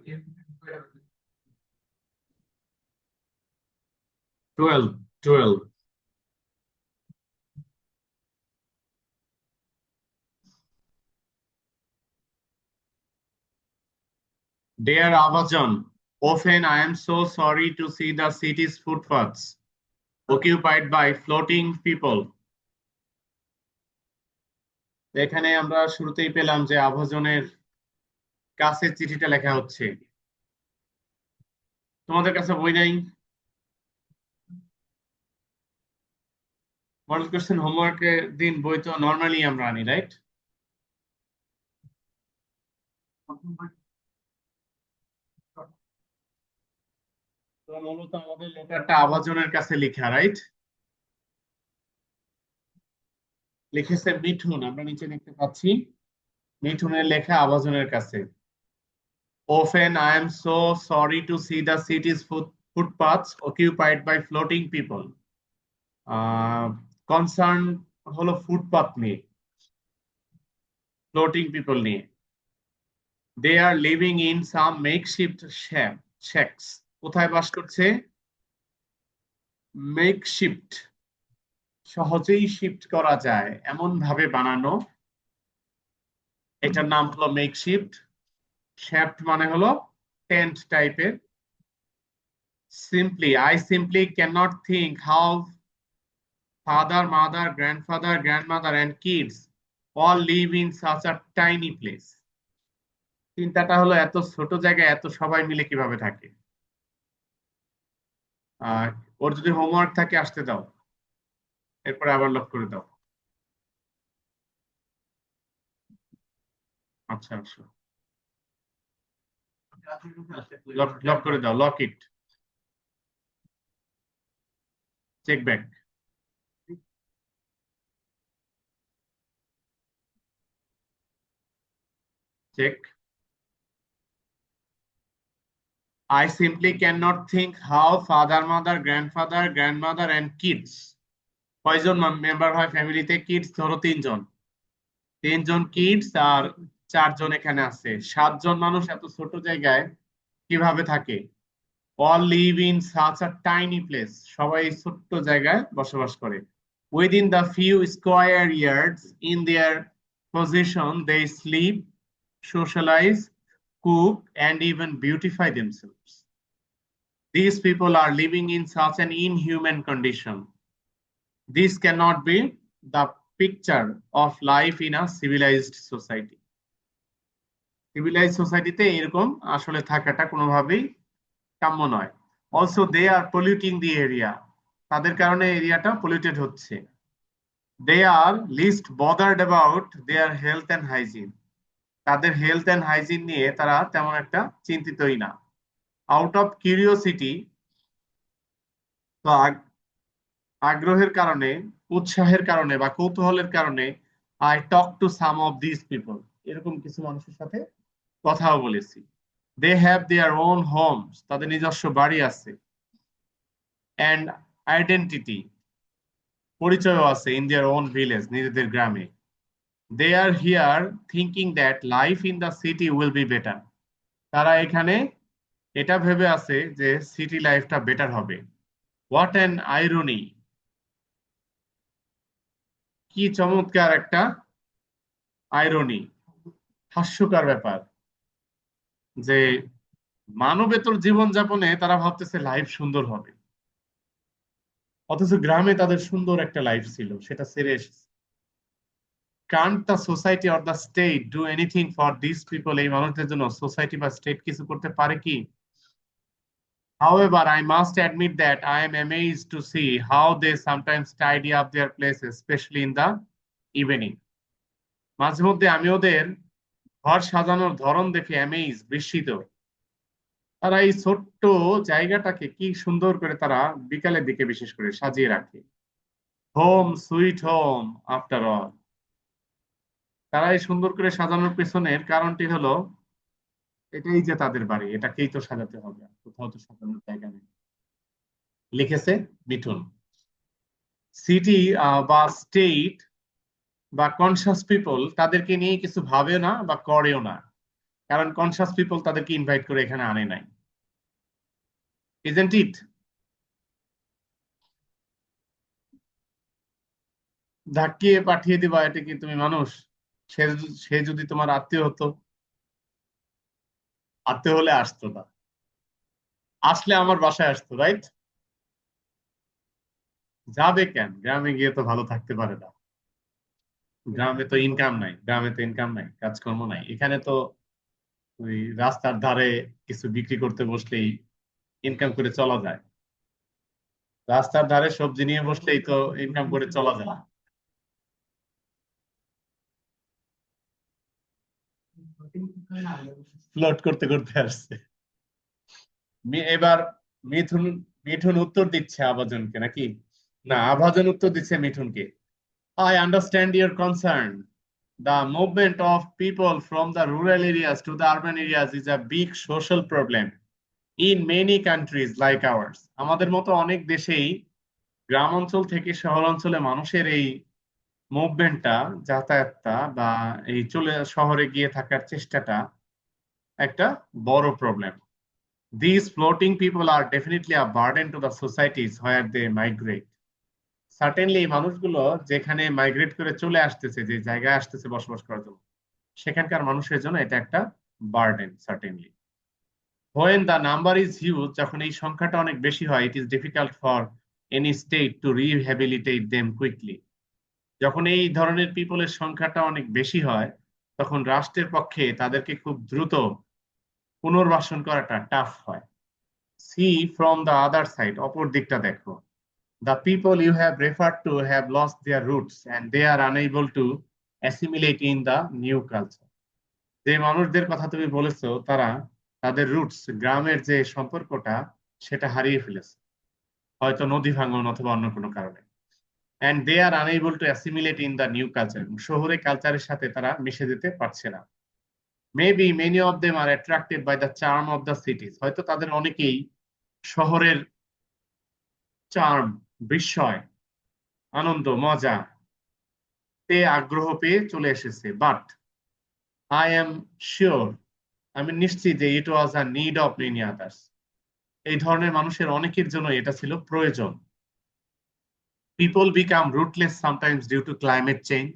12. Dear Amazon, often I am so sorry to see the city's footpaths occupied by floating people. এখানে আমরা শুরুতেই পেলাম যে আভাজনের কাছে চিঠিটা লেখা হচ্ছে। তোমাদের কাছে বই নাই? মডেল কোশ্চেন হোমওয়ার্কের দিন বই তো নর্মালি আমরা আনি, রাইট? তো মূলত আমাদের লেটারটা আভাজনের কাছে লেখা, রাইট? লিখেছে মিঠুন, আমরা নিচে দেখতে পাচ্ছি মিঠুনের লেখা আভাজনের কাছে। Often I am so sorry to see the city's footpaths occupied by floating people. Concern হলো ফুটপাথ নিয়ে, ফ্লোটিং পিপল নিয়ে। They are living in some makeshift shacks. কোথায় বাস করছে? মেকশিফট, সহজেই শিফট করা যায় এমন ভাবে বানানো। এটার নাম হলো মেকশিফট। শ্যাফট মানে হলো টেন্ট টাইপের। I simply cannot think how father, mother, grandfather, grandmother, and kids all live in such a tiny place. চিন্তাটা হলো এত ছোট জায়গায় এত সবাই মিলে কিভাবে থাকে। আর ওর যদি হোমওয়ার্ক থাকে আসতে দাও, এরপরে আবার লক করে দাও। আচ্ছা আচ্ছা, লক করে দাও, lock it, check back. Check. I simply cannot think how father, mother, grandfather, grandmother, and kids. কয়জন মেম্বার হয় ফ্যামিলিতে? কিডস ধরো তিনজন কিডস আর 4জন এখানে আছে, 7জন মানুষ এত ছোট জায়গায় কিভাবে থাকে? All live in such a tiny place. সবাই ছোট্ট জায়গায় বসবাস করে। Within the few square yards in their possession, they sleep, socialize, cook, and even beautify themselves. These people are living in such an inhuman condition. This cannot be the picture of life in a civilized society. Civilized society-তে এরকম আসলে থাকাটা কোনোভাবেই কাম্য নয়। Also they are polluting the area. তাদের কারণে এরিয়াটা polluted হচ্ছে। They are least bothered about their health and hygiene. তাদের হেলথ এন্ড হাইজিন নিয়ে তারা তেমন একটা চিন্তিতই না। আউট অফ কিউরিওসিটি, তো আগ্রহের কারণে, উৎসাহের কারণে বা কৌতূহলের কারণে, I talk to some of this people, এরকম কিছু মানুষের সাথে কথাও বলেছি। They have their own homes, তাদের নিজস্ব বাড়ি আছে। অ্যান্ড আইডেন্টিটি, পরিচয়ও আছে। ইন দেয়ার ওন ভিলেজ, নিজেদের গ্রামে। They are here thinking that life in the city will be better. তারা এখানে এটা ভেবে আছে যে সিটি লাইফটা বেটার হবে। হোয়াট অ্যান আইরনি, কি চমৎকার একটা আইরনি, হাস্যকর ব্যাপার যে মানবেতর জীবনযাপনে তারা ভাবতেছে লাইফ সুন্দর হবে, অথচ গ্রামে তাদের সুন্দর একটা লাইফ ছিল, সেটা ছেড়ে এসেছে। Can't the society or the state do anything for this people? এই মানুষদের জন্য সোসাইটি বা স্টেট কিছু করতে পারে কি? However, I must admit that I am amazed to see how they sometimes tidy up their places, especially in the evening. মাঝে মধ্যে আমি ওদের ঘর সাজানোর ধরন দেখে বিস্মিত। তারা এই ছোট্ট জায়গাটাকে কি সুন্দর করে তারা বিকালের দিকে বিশেষ করে সাজিয়ে রাখে। Home sweet home after all. তারা এই সুন্দর করে সাজানোর পেছনের কারণটি হলো এটাই যে তাদের বাড়ি, এটাকেই তো সাজাতে হবে, কোথাও তো সাজানোর জায়গা নেই। লিখেছে মিঠুন। সিটি বা স্টেট বা কনসাস পিপল তাদেরকে নিয়ে কিছু ভাবেও না বা করেও না, কারণ কনসাস পিপল তাদেরকে ইনভাইট করে এখানে আনে নাই, ইজন্ট ইট? ধাক্কিয়ে পাঠিয়ে দিবা, এটা কি তুমি মানুষ? সে সে যদি তোমার আত্মীয় হতো, আত্মীয় হলে আসতো না, আসলে আমার বাসায় আসতো, রাইট? যাবে কেন? গ্রামে গিয়ে তো ভালো থাকতে পারে না। গ্রামে তো ইনকাম নাই, গ্রামে তো ইনকাম নাই, কাজকর্ম নাই। এখানে তো ওই রাস্তার ধারে কিছু বিক্রি করতে বসলেই ইনকাম করে চলা যায়। রাস্তার ধারে সবজি নিয়ে বসলেই তো ইনকাম করে চলা যায়। ফ্লোট করতে করতে আসছে। এবার মিঠুন, মিঠুন উত্তর দিচ্ছে আভাজনকে নাকি? না, আভাজন উত্তর দিচ্ছে মিঠুনকে। I understand your concern. The movement of people from the rural areas to the urban areas is a big social problem in many countries like ours. আমাদের মতো অনেক দেশেই গ্রাম অঞ্চল থেকে শহর অঞ্চলে মানুষের এই মুভমেন্টটা, যাতায়াতটা বা এই চলে শহরে গিয়ে থাকার চেষ্টাটা একটা বড় problem. These floating people are definitely a burden to the societies where they migrate. Certainly এই মানুষগুলো যেখানে মাইগ্রেট করে চলে আসতেছে, যে জায়গায় আসতেছে বসবাস করার জন্য, সেখানকার মানুষের জন্য এটা একটা burden certainly. When the number is huge, যখন এই সংখ্যাটা অনেক বেশি হয়, it is difficult for any state to rehabilitate them quickly. যখন এই ধরনের পিপলের সংখ্যাটা অনেক বেশি হয়, তখন রাষ্ট্রের পক্ষে তাদেরকে খুব দ্রুত পুনর্বাসন করাটা টাফ হয়। See from the other side, অপর দিকটা দেখো। The people you have referred to have lost their roots and they are unable to assimilate in the new culture. যে মানুষদের কথা তুমি বলেছো, তারা তাদের রুটস, গ্রামের যে সম্পর্কটা, সেটা হারিয়ে ফেলেছে, হয়তো নদী ভাঙন অথবা অন্য কোনো কারণে। And they are unable to assimilate in the new culture. শহুরে কালচারের সাথে তারা মিশে যেতে পারছে না। Maybe many of them are attracted by the charm of the cities. হয়তো তাদের অনেকেই শহরের চার্ম, বিস্ময়, আনন্দ, মজা তে আগ্রহ পেয়ে চলে এসেছে। বাট আই এম শিওর, আমি নিশ্চিত যে it was a need of many others. এই ধরনের মানুষের অনেকের জন্য এটা ছিল প্রয়োজন। People become rootless sometimes due to climate change,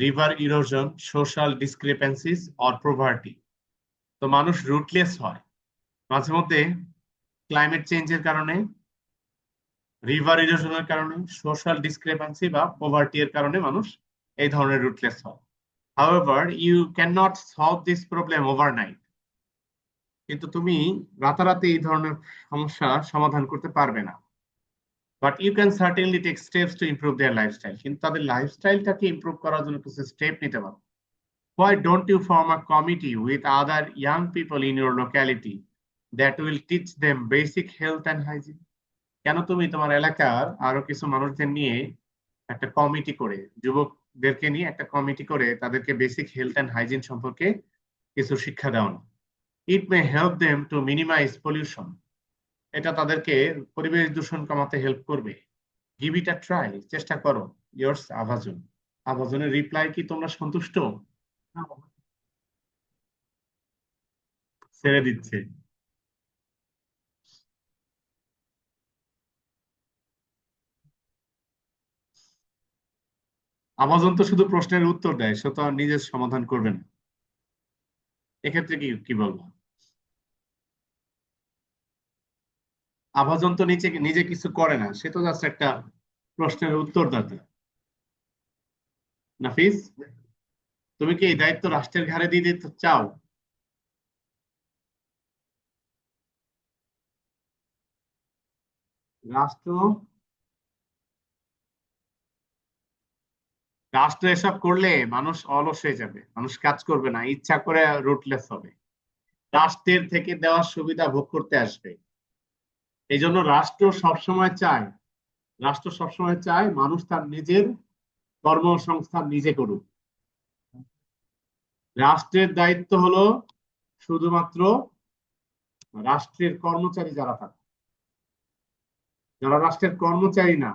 river erosion, social discrepancies or poverty. তো মানুষ রুটলেস হয় মাঝে মধ্যে ক্লাইমেট চেঞ্জের কারণে, রিভার ইরোশনের কারণে, সোশ্যাল ডিসক্রিপেন্সি বা পভার্টি এর কারণে মানুষ এই ধরনের রুটলেস হয়। However, you cannot solve this problem overnight. কিন্তু তুমি রাতারাতি এই ধরনের সমস্যা সমাধান করতে পারবে না। But you can certainly take steps to improve their lifestyle. কিন্তু তাদের লাইফস্টাইলটাকে ইমপ্রুভ করার জন্য কিছু স্টেপ নিতে পারো। Why don't you form a committee with other young people in your locality that will teach them basic health and hygiene? কেন তুমি তোমার এলাকার আরো কিছু মানুষদের নিয়ে একটা কমিটি করে, যুবকদেরকে নিয়ে একটা কমিটি করে তাদেরকে বেসিক হেলথ অ্যান্ড হাইজিন সম্পর্কে কিছু শিক্ষা দাও না? It may help them to minimise pollution. এটা তাদেরকে পরিবেশ দূষণ কমাতে হেল্প করবে। গিভ ইট আ ট্রাই, চেষ্টা করো। ইয়ার্স আভাজন। আভাজনের রিপ্লাই কি তোমরা সন্তুষ্ট? ছেড়ে দিচ্ছে। আভাজন তো শুধু প্রশ্নের উত্তর দেয়, সে তো আর নিজের সমাধান করবে না। এক্ষেত্রে কি কি বলবো? আভাজন তো নিচে নিজে কিছু করে না, সে তো জাস্ট একটা প্রশ্নের উত্তরদাতা। নাফিস, তুমি কি এই দায়িত্ব রাষ্ট্রের ঘাড়ে দিয়ে দিতে চাও? রাষ্ট্র রাষ্ট্র এসব করলে মানুষ অলস হয়ে যাবে, মানুষ কাজ করবে না, ইচ্ছা করে রুটলেস হবে, রাষ্ট্রের থেকে দেওয়ার সুবিধা ভোগ করতে আসবে। এই জন্য রাষ্ট্র সবসময় চায় মানুষ তার নিজের কর্মসংস্থান নিজে করুক। রাষ্ট্রের দায়িত্ব হলো শুধুমাত্র রাষ্ট্রের কর্মচারী যারা থাকে, যারা রাষ্ট্রের কর্মচারী না,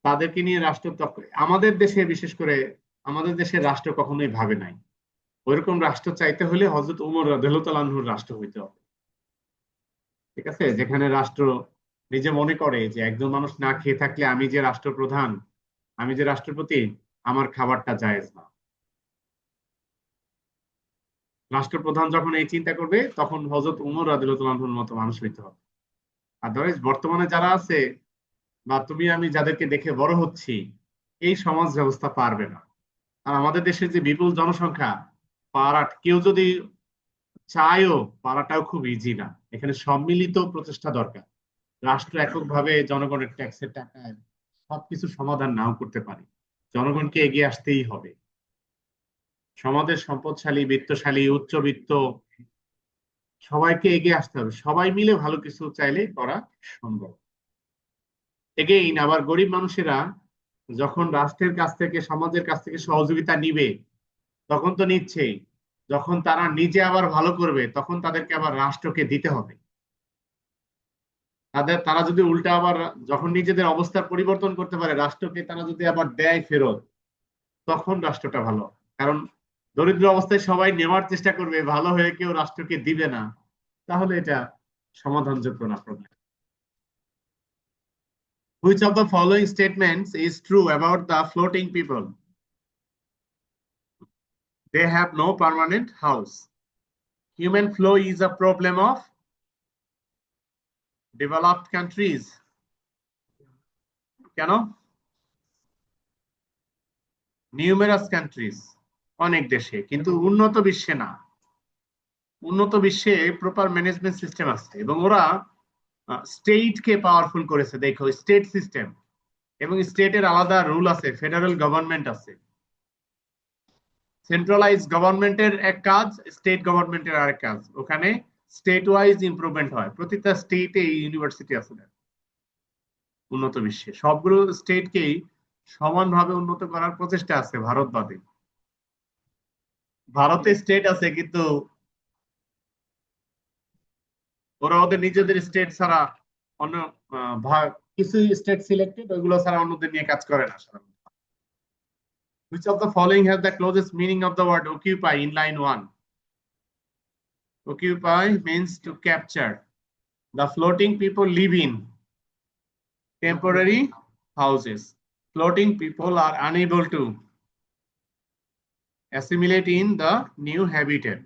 তাদেরকে নিয়ে রাষ্ট্র আমাদের দেশে বিশেষ করে আমাদের দেশের রাষ্ট্র কখনোই ভাবে নাই ওইরকম রাষ্ট্র চাইতে হলে হযরত উমর রাদিয়াল্লাহু আনহুর রাষ্ট্র হইতে হবে। ঠিক আছে, যেখানে রাষ্ট্র নিজে মনে করে যে একজন মানুষ না খেয়ে থাকলে আমি যে রাষ্ট্রপ্রধান, আমি যে রাষ্ট্রপতি, আমার খাবারটা জায়েজ না। রাষ্ট্রপ্রধান যখন এই চিন্তা করবে তখন হযরত উমর রাদিয়াল্লাহু আনহুর মতো মানুষ হইতে হবে। আদারওয়াইজ বর্তমানে যারা আছে বা তুমি আমি যাদেরকে দেখে বড় হচ্ছি, এই সমাজ ব্যবস্থা পারবে না। আর আমাদের দেশের যে বিপুল জনসংখ্যা, পারা কেউ যদি চায়ও পারাটাও খুব ইজি না। এখানে সম্মিলিত প্রচেষ্টা দরকার। রাষ্ট্র এককভাবে জনগণের ট্যাক্সের টাকায় সবকিছু সমাধান নাও করতে পারে। জনগণকে এগিয়ে আসতেই হবে। সমাজের সম্পদশালী, বিত্তশালী, উচ্চবিত্ত সবাইকে এগিয়ে আসতে হবে। সবাই মিলে ভালো কিছু চাইলে করা সম্ভব। এগেইন আবার গরিব মানুষেরা যখন রাষ্ট্রের কাছ থেকে, সমাজের কাছ থেকে সহযোগিতা নিবে, তখন তো নিচ্ছেই, যখন তারা নিজে আবার ভালো করবে তখন তাদেরকে আবার রাষ্ট্রকে দিতে হবে। তারা যদি উল্টা আবার যখন নিজেদের অবস্থার পরিবর্তন করতে পারে, রাষ্ট্রকে তারা যদি আবার দেয় ফেরত, তখন রাষ্ট্রটা ভালো। কারণ দরিদ্র অবস্থায় সবাই নেওয়ার চেষ্টা করবে, ভালো হয়ে কেউ রাষ্ট্রকে দিবে না, তাহলে এটা সমাধানযোগ্য না problem. Which of the following statements is true about the floating people? They have no permanent house. Human flow is a problem of developed countries. কেন? নিউমেরাস কান্ট্রিজ, অনেক দেশে, কিন্তু উন্নত বিশ্বে না। উন্নত বিশ্বে প্রপার ম্যানেজমেন্ট সিস্টেম আছে এবং ওরা স্টেটকে পাওয়ারফুল করেছে। দেখো স্টেট সিস্টেম, এবং স্টেটের আলাদা রুল আছে, ফেডারেল গভর্নমেন্ট আছে। সেন্ট্রালাইজ গভর্নমেন্টের এক কাজ, স্টেট গভর্নমেন্টের আরেক কাজ। ওখানে স্টেট ওয়াইজ ইমপ্রুভমেন্ট হয়। প্রতিটা স্টেটে ইউনিভার্সিটি আছে। উন্নত বিশ্বে সবগুলো স্টেটকেই সমানভাবে উন্নত করার প্রচেষ্টা আছে, ভারত বাদে। ভারতে স্টেট আছে কিন্তু ওরা ওদের নিজেদের স্টেট ছাড়া অন্য কিছু স্টেট সিলেক্টেড, ওইগুলো ছাড়া অন্যদের নিয়ে কাজ করে না সাধারণত। Which of the following has the closest meaning of the word occupy in line 1? Occupy means to capture. The floating people live in temporary houses. Floating people are unable to assimilate in the new habitat.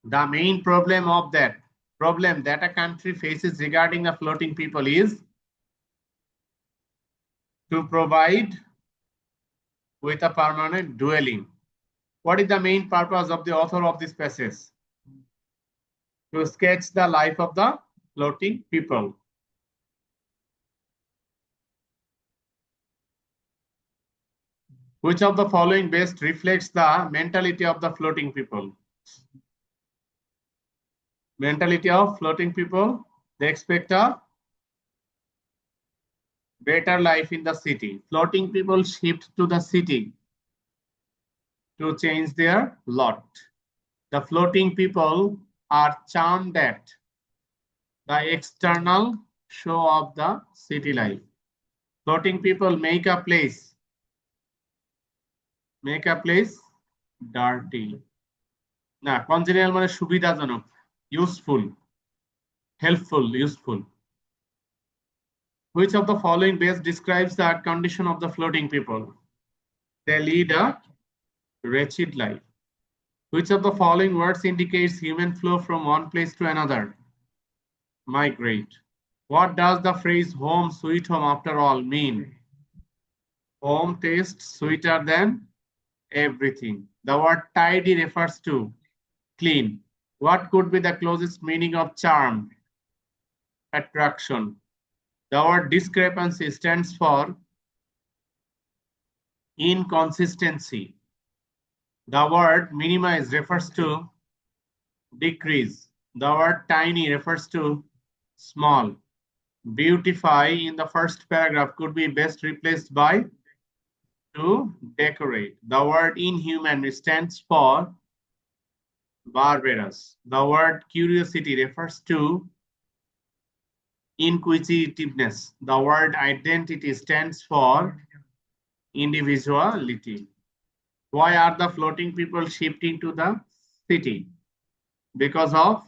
The main problem that a country faces regarding the floating people is to provide with a permanent dwelling. What is the main purpose of the author of this passage? To sketch the life of the floating people. Which of the following best reflects the mentality of the floating people? Mentality of floating people, they expect a better life in the city. Floating people shift to the city to change their lot. The floating people are charmed at the external show of the city life. Floating people make a place dirty. না, congenial মানে সুবিধাজনক, useful, helpful, useful. Which of the following best describes the condition of the floating people? They lead a wretched life. Which of the following words indicates human flow from one place to another? Migrate. What does the phrase home sweet home after all mean? Home tastes sweeter than everything. The word tidy refers to clean. What could be the closest meaning of charm? Attraction. The word discrepancy stands for inconsistency. The word minimize refers to decrease. The word tiny refers to small. Beautify in the first paragraph could be best replaced by to decorate. The word inhuman stands for barbarous. The word curiosity refers to inquisitiveness. The word identity stands for individuality. Why are the floating people shifting to the city? Because of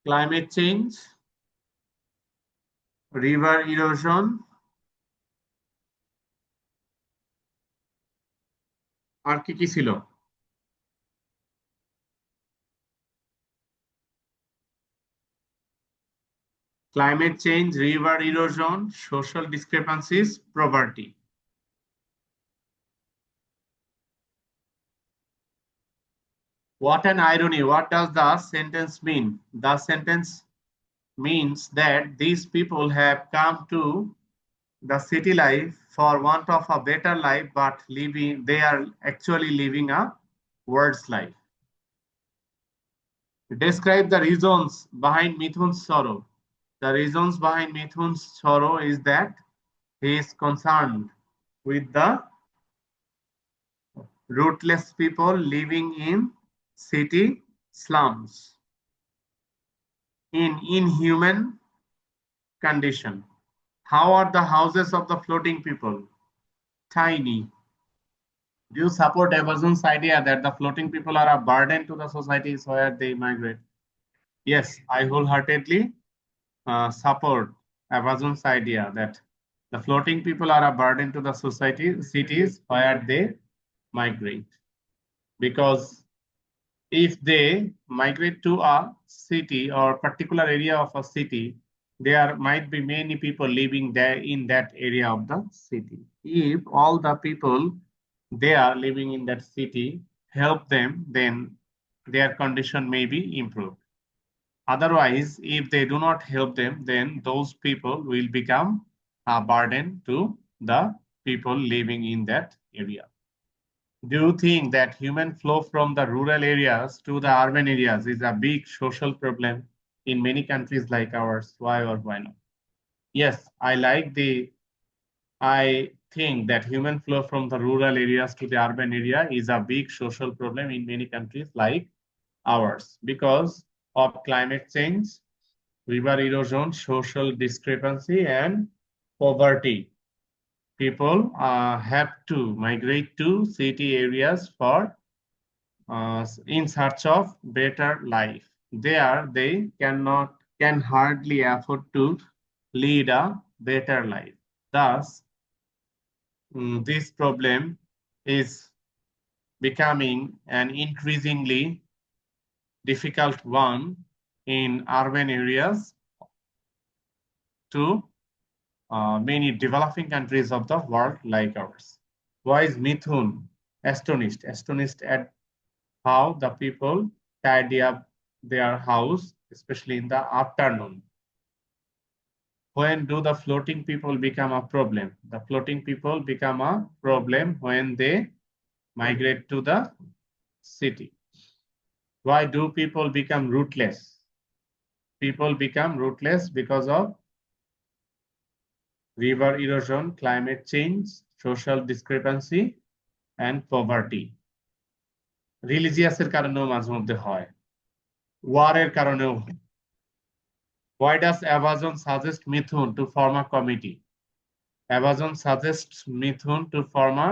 climate change, river erosion, আর কি কি ছিল? Climate change, river erosion, social discrepancies, poverty. What an irony. What does the sentence mean? The sentence means that these people have come to the city life for want of a better life, but they are actually living a worse life. Describe the reasons behind Mithun's sorrow. The reasons behind Mithun's sorrow is that he is concerned with the rootless people living in city slums in inhuman condition. How are the houses of the floating people? Tiny. Do you support Amazon's idea that the floating people are a burden to the societies where they migrate? Yes, I wholeheartedly support Amazon's idea that the floating people are a burden to the cities where they migrate. Because if they migrate to a city or particular area of a city, there might be many people living there in that area of the city. If all the people they are living in that city help them, then their condition may be improved. Otherwise, if they do not help them, then those people will become a burden to the people living in that area. Do you think that human flow from the rural areas to the urban areas is a big social problem in many countries like ours? Why or why not? Yes, I think that human flow from the rural areas to the urban area is a big social problem in many countries like ours because of climate change, river erosion, social discrepancy, and poverty. People have to migrate to city areas for in search of better life. There, they can hardly afford to lead a better life. Thus, this problem is becoming an increasingly difficult one in urban areas to many developing countries of the world like ours. Why is Mithun astonished? Astonished at how the people tidy up their house, especially in the afternoon. When do the floating people become a problem? The floating people become a problem when they migrate to the city. Why do people become rootless? People become rootless because of river erosion, climate change, social discrepancy, and poverty. রিলিজিয়াসের কারণেও মাঝে মধ্যে হয়, ওয়ারের কারণেও হয়। Why does Amazon suggest Mithun to form a committee? Amazon suggests Mithun to form a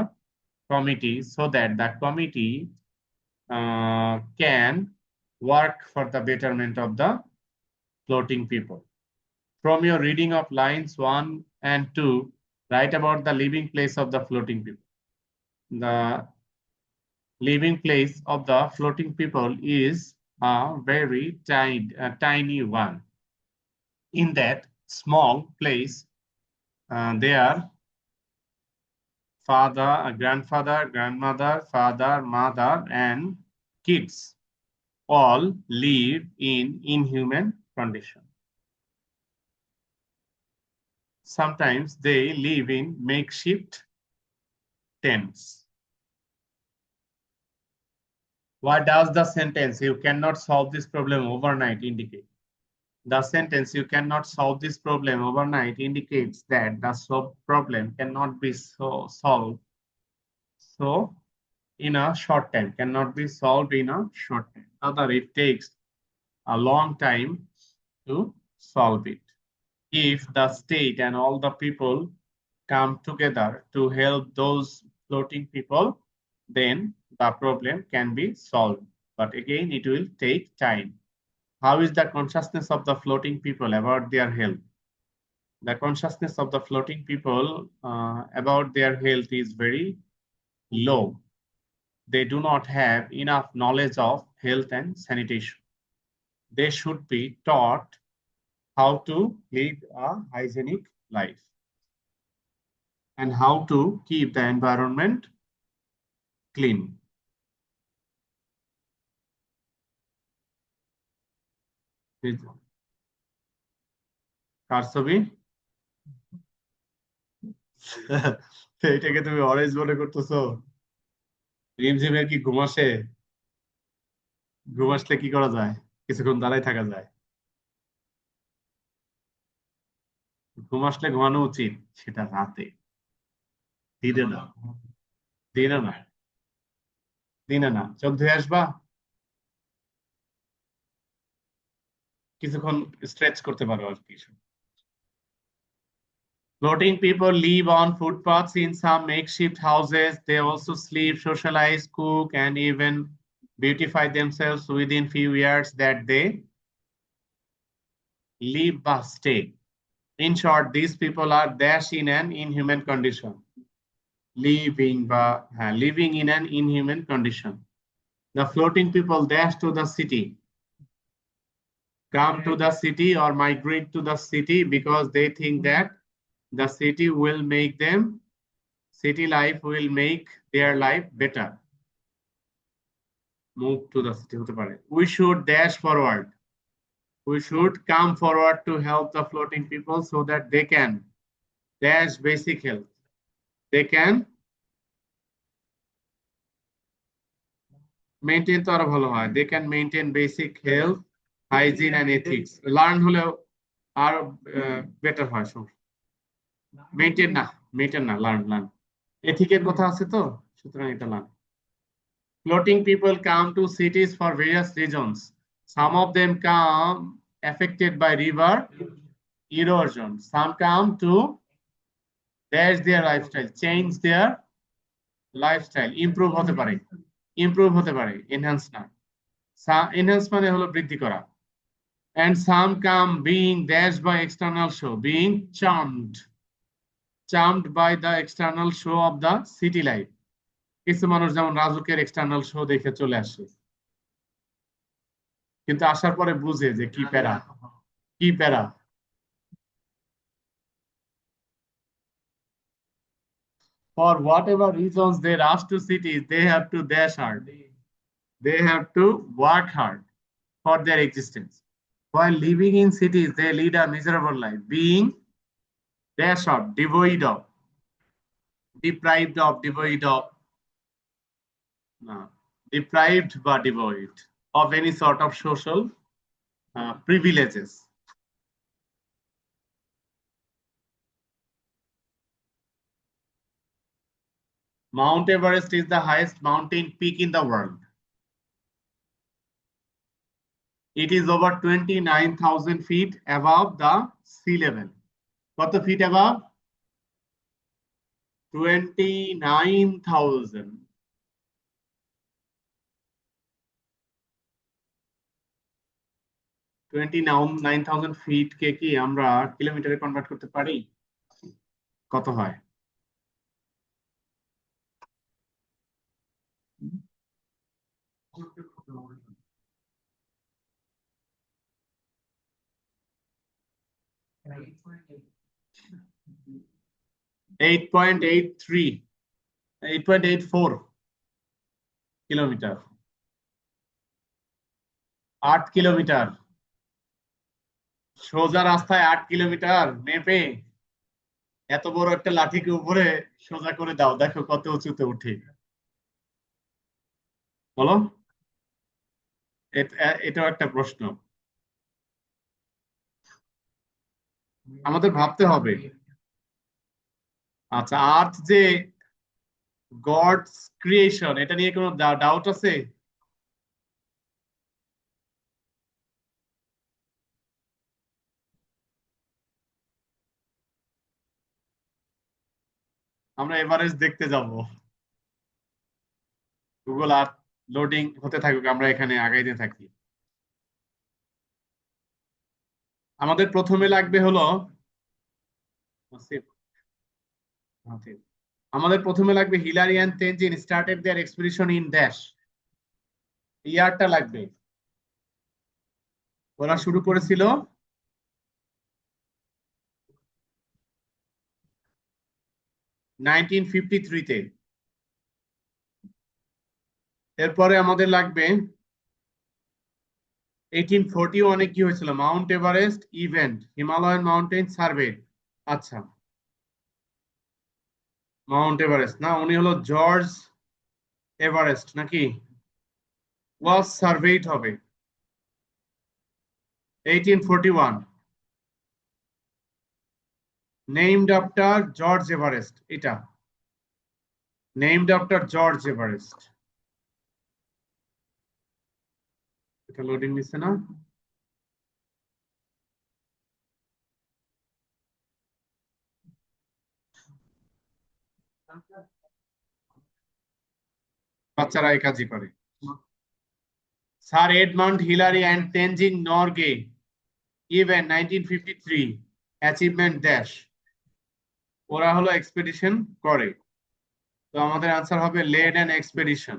committee so that the committee can work for the betterment of the floating people. From your reading of lines 1 and 2, write about the living place of the floating people. The living place of the floating people is a very tiny one. In that small place, their father, grandfather, grandmother, father, mother, and kids all live in inhuman condition. Sometimes they live in makeshift tents. What does the sentence "you cannot solve this problem overnight" indicate? The sentence "you cannot solve this problem overnight" indicates that the problem cannot be solved in a short time, cannot be solved in a short time. Rather, it takes a long time to solve it. If the state and all the people come together to help those floating people, then the problem can be solved. But again, it will take time. How is the consciousness of the floating people about their health? The consciousness of the floating people about their health is very low. They do not have enough knowledge of health and sanitation. They should be taught how to lead a hygienic life and how to keep the environment clean. কার ছবি? এটাকে তুমি orange মনে করতেছো? রিমঝিমের কি ঘুম আসে? ঘুম আসলে কি করা যায়? কিছুক্ষণ দাঁড়ায় থাকা যায়। ঘুম আসলে ঘুমানো উচিত, সেটা রাতে, দিনে না। দিনে না, দিনে না। চোখ ধুয়ে আসবা, কিছুক্ষণ স্ট্রেচ করতে পারো আর কি। Floating people live on footpaths in some makeshift houses. They also sleep, socialize, cook, and even beautify themselves within few years that they live বা stay. In short, these people are dash in an inhuman condition. Living in an inhuman condition. The floating people dash to the city, come to the city or migrate to the city because they think that the city will make them, city life will make their life better. Move to the city হতে পারে। We should dash forward. We should come forward to help the floating people so that they can dash basic health. They can maintain তো আরো ভালো হয়। They can maintain basic health, hygiene and ethics. Learn হলেও আরো better হয়। Maintain না, maintain না, learn. এথিকের কথা আছে তো, সুতরাং এটা learn. Floating people come to cities for various reasons. Some of them come affected by river erosion. Some come to dash their lifestyle, change their lifestyle, improve হতে পারে, improve হতে পারে, enhance না। enhance মানে হলো বৃদ্ধি করা। And some come being dashed by external show, being charmed by the external show of the city life. কিছু মানুষ যেমন রাজুকের এক্সটার্নাল শো দেখে চলে আসে, কিন্তু আসার পরে বুঝে যে কি প্যারা, কি প্যারা। For whatever reasons they rush to cities, they have to dash hard. They have to work hard for their existence. While living in cities, they lead a miserable life, being dash of, devoid of, devoid of, deprived but devoid of any sort of social privileges. Mount Everest is the highest mountain peak in the world. It is over 29,000 feet above the sea level. কত feet above? 29,000. 29,000 feet কে কি আমরা কিলোমিটারে convert করতে পারি? কত হয়? 8.83, 8.84 kilometre. 8 kilometre সোজা রাস্তায় 8 কিলোমিটার মেপে এত বড় একটা লাঠিকে উপরে সোজা করে দাও, দেখো কত উঁচুতে উঠে। বলো, এটাও একটা প্রশ্ন আমাদের ভাবতে হবে। আচ্ছা, আর্থ যে গডস ক্রিয়েশন, এটা নিয়ে কোনো ডাউট আছে? আমরা এভারেস্ট দেখতে যাব। গুগল আর্থ লোডিং হতে থাকুক, আমরা এখানে আগাইতে থাকি। আমাদের প্রথমে লাগবে হলো আমাদের প্রথমে লাগবে Hillary and Tenzing started their expedition in dash. ইয়ারটা লাগবে। ওরা শুরু করেছিল 1953-তে। এরপরে আমাদের লাগবে 1841-এ কি হয়েছিল? Mount Everest event, Himalayan mountain survey. আচ্ছা, মাউন্ট এভারেস্ট না, উনি হলো জর্জ এভারেস্ট নাকি? ওয়াজ সার্ভেইড হবে 1841, নেমড আফটার জর্জ এভারেস্ট। এটা নেমড আফটার জর্জ এভারেস্ট। এটা লোডিং নিচ্ছে না? বাচ্চারা এই কাজই করে। Sir Edmund Hillary and Tenzing Norgay event 1953 achievement dash. ওরা হলো এক্সপেডিশন করে। তো আমাদের আনসার হবে লেড অ্যান এক্সপেডিশন।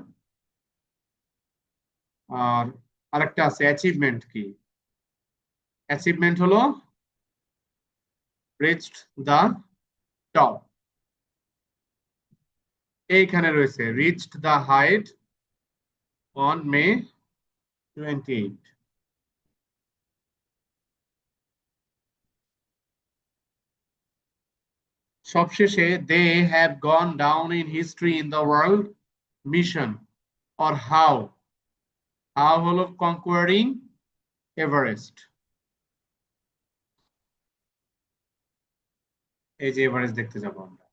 আর আরেকটা আছে অ্যাচিভমেন্ট কি? অ্যাচিভমেন্ট হলো রিচড দা টপ। এইখানে রয়েছে reached the height on May 28। সবশেষে they have gone down in history in the world mission or how. How হলো কনকোয়ারিং এভারেস্ট। এই যে এভারেস্ট দেখতে যাবো আমরা।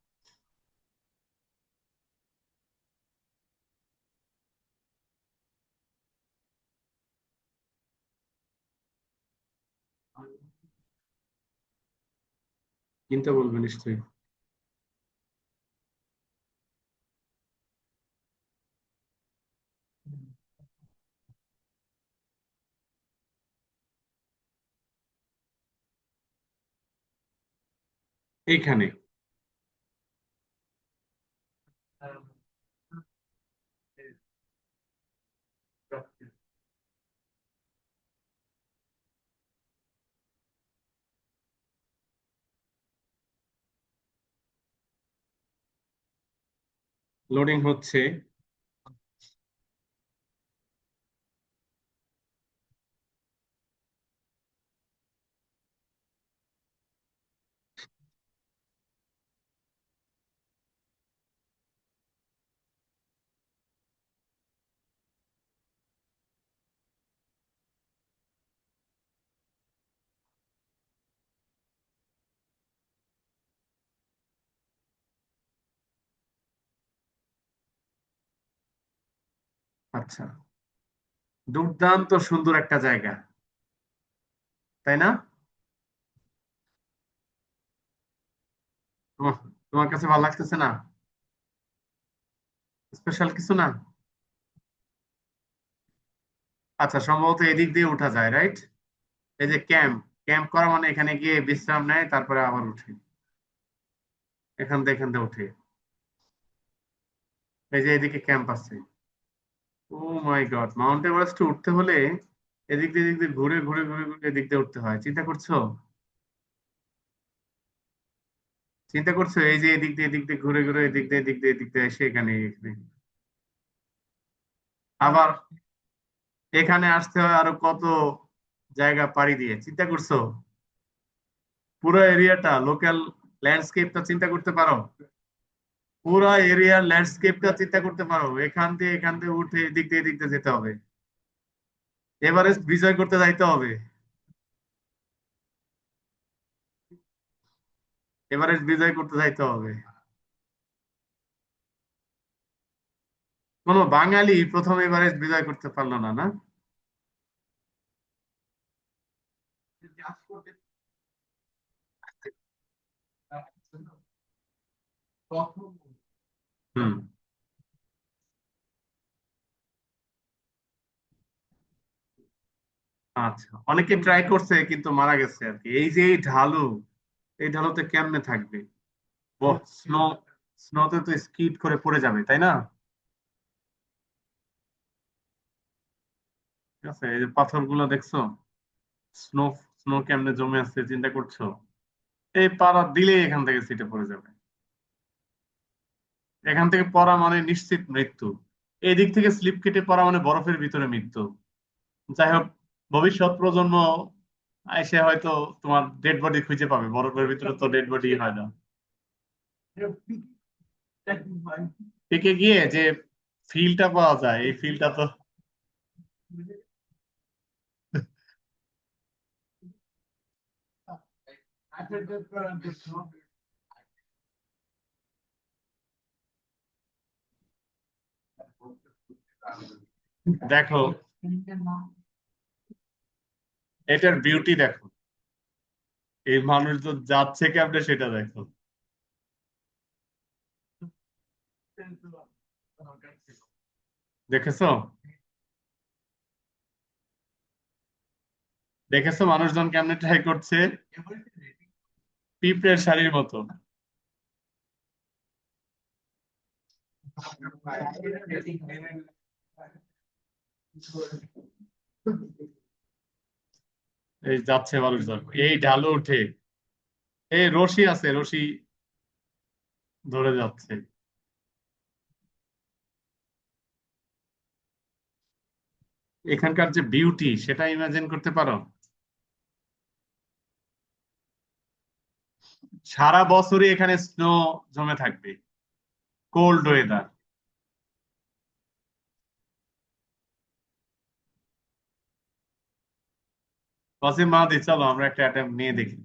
কিনতে বলবে নিশ্চয়ই। এইখানে লোডিং হচ্ছে। আচ্ছা, দুর্দান্ত সুন্দর একটা জায়গা, তাই না? তোমার কাছে ভালো লাগতেছে না? স্পেশাল কিছু না? আচ্ছা, সম্ভবত এদিক দিয়ে উঠা যায়, রাইট? এই যে ক্যাম্প, ক্যাম্প করা মানে এখানে গিয়ে বিশ্রাম নেয়, তারপরে আবার উঠে। এখান থেকে উঠে। এই যে এদিকে ক্যাম্প আছে। ও মাই গড, মাউন্ট এভারেস্টে উঠতে হলে এদিক দিয়ে ঘুরে ঘুরে ঘুরে ঘুরে এদিক দিয়ে উঠতে হয়। চিন্তা করছো? চিন্তা করছো এই যে এদিক দিয়ে ঘুরে ঘুরে এদিক দিয়ে এসে এখানে। আবার এখানে আসতে হয় আরো কত জায়গা পাড়ি দিয়ে। চিন্তা করছো? পুরো এরিয়াটা, লোকাল ল্যান্ডস্কেপটা চিন্তা করতে পারো? পুরো এরিয়ার ল্যান্ডস্কেপটা চিন্তা করতে পারো? এখান দিয়ে উঠে এদিক দিয়ে যেতে হবে। এভারেস্ট বিজয় করতে যাইতে হবে। এভারেস্ট বিজয় করতে যাইতে হবে। কোনো বাঙালি প্রথম এভারেস্ট বিজয় করতে পারলো না, না? হুম। আচ্ছা, অনেকে ট্রাই করছে কিন্তু মারা গেছে আর কি। এই যে এই ঢালু, এই ঢালুতে কেমনে থাকবে? স্নো, স্নোতে তো স্কিড করে পড়ে যাবে, তাই না? ঠিক আছে, এই যে পাথরগুলো দেখছো, স্নো, স্নো কেমনে জমে আছে চিন্তা করছো? এই পাড়া দিলেই এখান থেকে সিটে পড়ে যাবে। এখান থেকে পড়া মানে নিশ্চিত মৃত্যু। এই দিক থেকে স্লিপ কেটে পড়া মানে বরফের ভিতরে মৃত্যু। যাই হোক, ভবিষ্যৎ প্রজন্ম এসে হয়তো তোমার ডেড বডি খুঁজে পাবে, বরফের ভিতরে তো ডেড বডি হয় না। থেকে গিয়ে যে ফিলটা পাওয়া যায়, এই ফিলটা তো দেখো, এটার বিউটি দেখো, এই মানুষজন যাচ্ছে কেমনে সেটা দেখো। দেখেছো, দেখেছো মানুষজন কেমনে ট্রাই করছে, পিঁপড়ের শাড়ির মতো। এই যাচ্ছে মানুষজন, এই ঢালু উঠে, এই রশি আছে, রশি ধরে যাচ্ছে। এখানকার যে বিউটি সেটা ইমাজিন করতে পারো। সারা বছরই এখানে স্নো জমে থাকবে, কোল্ড ওয়েদার। ওয়াসিম মাহাদি, চলো আমরা একটা অ্যাটেম্প নিয়ে দেখি।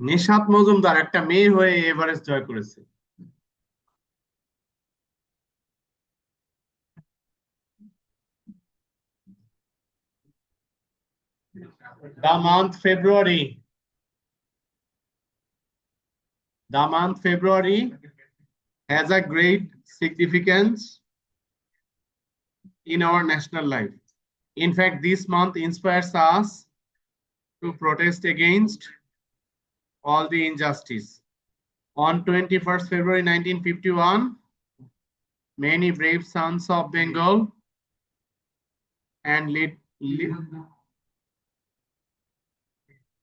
নিশাত মজুমদার একটা মেয়ে হয়ে এভারেস্ট জয় করেছে। The month February, the month February has a great significance in our national life. In fact, this month inspires us to protest against all the injustice. On 21st February 1951, many brave sons of Bengal and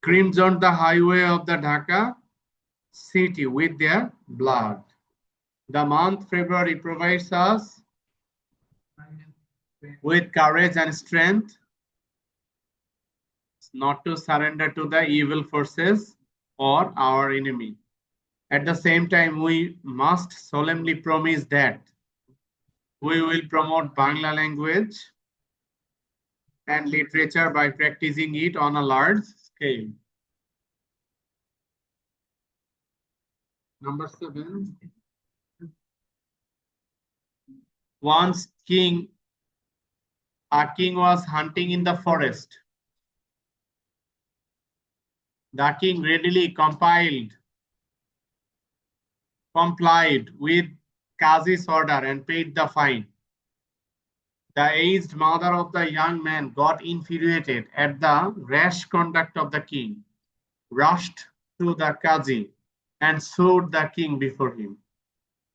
crimsoned the highway of the Dhaka city with their blood. The month February provides us with courage and strength not to surrender to the evil forces or our enemy. At the same time, we must solemnly promise that we will promote Bangla language and literature by practicing it on a large scale. Number 7. Once a king was hunting in the forest. The king readily complied with Qazi's order and paid the fine. The aged mother of the young man got infuriated at the rash conduct of the king, rushed to the Qazi, and sued the king before him.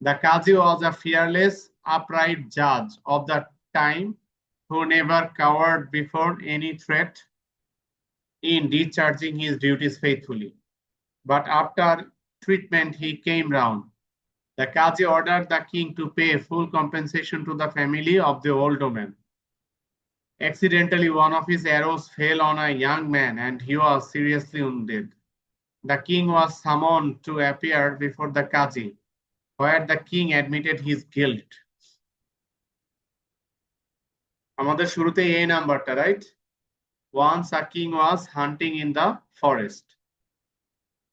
The Qazi was a fearless, upright judge of the time who never cowered before any threat in discharging his duties faithfully. But after treatment, he came round. The Qazi ordered the king to pay full compensation to the family of the old woman. Accidentally, one of his arrows fell on a young man and he was seriously wounded. The king was summoned to appear before the Qazi, where the king admitted his guilt. আমাদের শুরুতে এই নাম্বারটা, right? Once a king was hunting in the forest.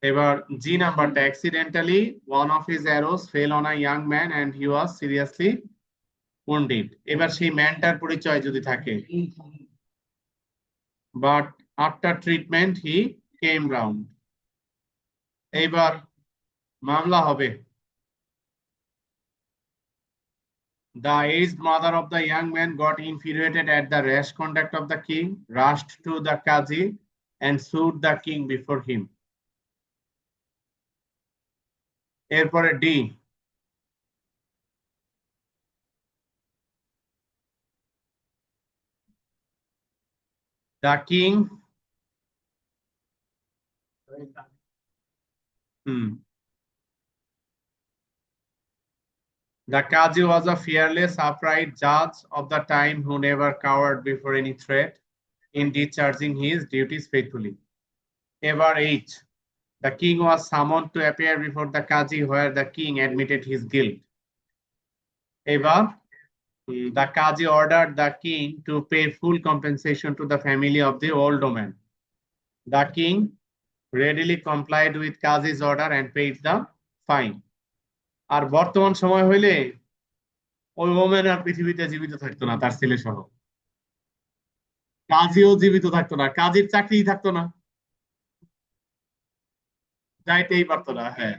এবার জি নাম্বারটা, accidentally one of his arrows fell on a young man and he was seriously wounded এবার সেই ম্যানটার পরিচয় যদি থাকে but after treatment he came round এইবার মামলা হবে The aged mother of the young man got infuriated at the rash conduct of the king, rushed to the Qazi, and sued the king before him. এরপরে D The king The Qazi was a fearless, upright judge of the time who never cowered before any threat in discharging his duties faithfully. Ever H. The king was summoned to appear before the Qazi where the king admitted his guilt. Ever the Qazi ordered the king to pay full compensation to the family of the old woman. The king readily complied with Qazi's order and paid the fine. আর বর্তমান সময় হইলে ওই women are পৃথিবীতে জীবিত থাকতো না তার ছেলে সহ কাজীও জীবিত থাকতো না কাজীর চাকরিই থাকতো না যাইতেই পারতো না হ্যাঁ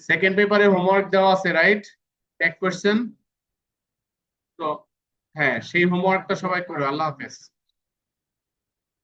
সেকেন্ড পেপারে হোমওয়ার্ক দেওয়া আছে রাইট এক কোশ্চেন তো হ্যাঁ সেই হোমওয়ার্কটা সবাই করো আল্লাহ হাফেজ